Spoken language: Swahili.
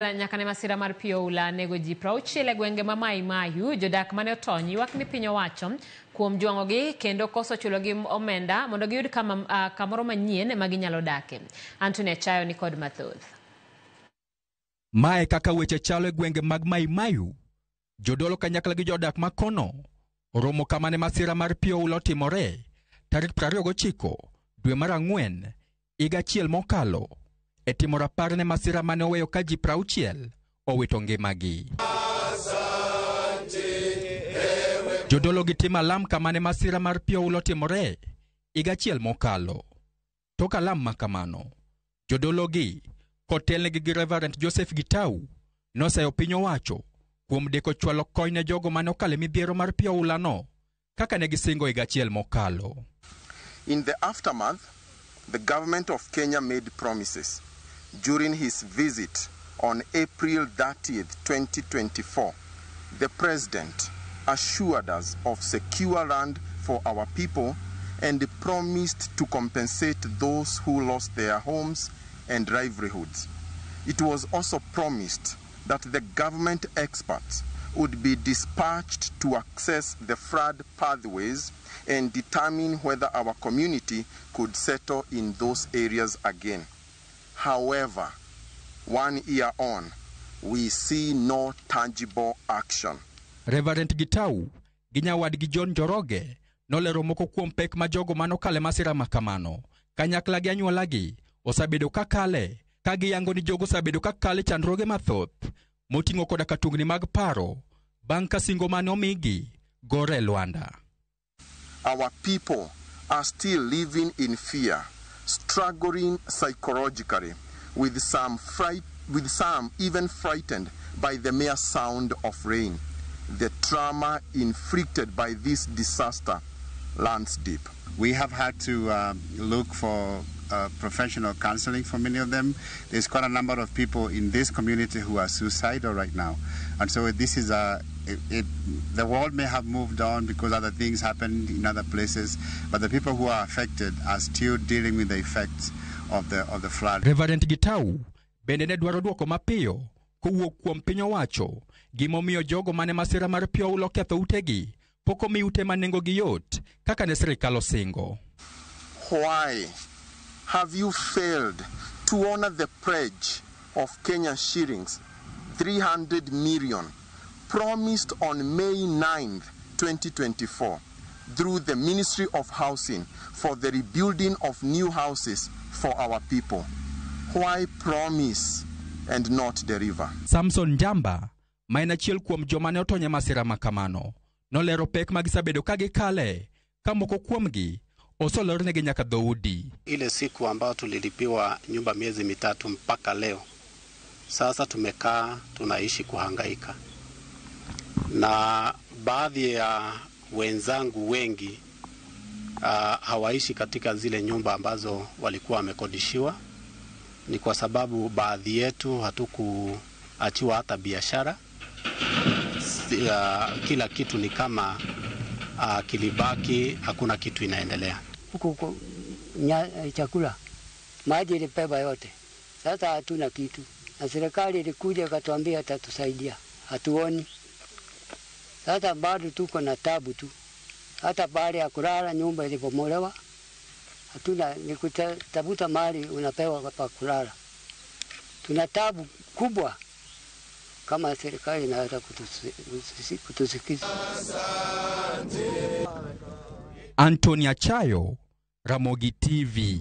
Nyakane masira mar pio ula nego ji prauchiel e gwenge ma Mai Mahiu jodak mane otony ywak ni piny owacho kuom jwang'ogi kendo koso chulogi omenda mondo giyud kamoro manyien ma ginyalo dake. Anthony Achayo ni kod mathoth. Mae kaka weche chalo e gwenge mag Mai Mahiu, jodolo kanyakla gi jodak makono oromo kama ne masira mar pio ula otimore tarik 29 dwe mar Ang'wen higa achiel mokalo. E timo rapar ne masira mane oweyo ka ji 60 owito ngimagi. Jodolo gitimo alam kama ne masira mar pio ula otimore higa achiel mokalo. Tok alam makamano, jodolo gi kotelnegi gi Reverend Joseph Gitau noseyo piny owacho kuom deko chwalo kony ne jogo mane okale midhiero mar pio ula no kaka ne gisingo higa achiel mokalo. In the aftermath, the government of Kenya made promises. During his visit on April 30th, 2024, the president assured us of secure land for our people and promised to compensate those who lost their homes and livelihoods. It was also promised that the government experts would be dispatched to access the flood pathways and determine whether our community could settle in those areas again. However, 1 year on, we see no tangible action. Reverend Gitau, ginyawadgi John Njoroge, nolero moko kuom pek ma jogo manokale masira makamano. Kanyakla gi anyuolagi osabedo kakale, kagiyango ni jogo sabedo kakale chandroge mathoth, moting'o koda katungni mag paro, bang' ka singo mane omigi gore Luanda. Our people are still living in fear, struggling psychologically, with some even frightened by the mere sound of rain. The trauma inflicted by this disaster lands deep. We have had to look for professional counseling for many of them. There's quite a number of people in this community who are suicidal right now. And so this is the world may have moved on because other things happened in other places, but the people who are affected are still dealing with the effects of the flood. Reverend Gitau bende ne dwaro duoko mapiyo kowuok kuom piny owacho gimomiyo jogo mane masira mar pio ula oketho utegi pok omi ute ma nengogi yot kaka ne sirkal osingo. Why have you failed to honor the pledge of Kenya shillings 300 million promised on May 9th, 2024 through the Ministry of Housing for the rebuilding of new houses for our people? Why promise and not deliver? Samson Jamba, ma en achiel kuom joma ne otony e masira makamano, nolero pek magisabedo ka gikale ka moko kuomgi osolornegi nyaka dhoudi. Ile siku ambao tulilipiwa nyumba miezi 3 mpaka leo, sasa tumekaa tunaishi kuhangaika. Na baadhi ya wenzangu wengi hawaishi katika zile nyumba ambazo walikuwa wamekodishiwa. Ni kwa sababu baadhi yetu hatukuachiwa hata biashara. Kila kitu ni kama kilibaki, hakuna kitu inaendelea. Huko chakula, maji ilipewa yote. Sasa hatuna kitu. Na serikali ilikuja ikatuambia atatusaidia. Hatuoni. Sasa bado tuko na tabu tu. Hata baada ya kulala nyumba ilipomolewa, hatuna ni kutafuta mali unapewa pa kulala. Tuna tabu kubwa kama serikali inaweza kutusikiza. Anthony Achayo, Ramogi TV.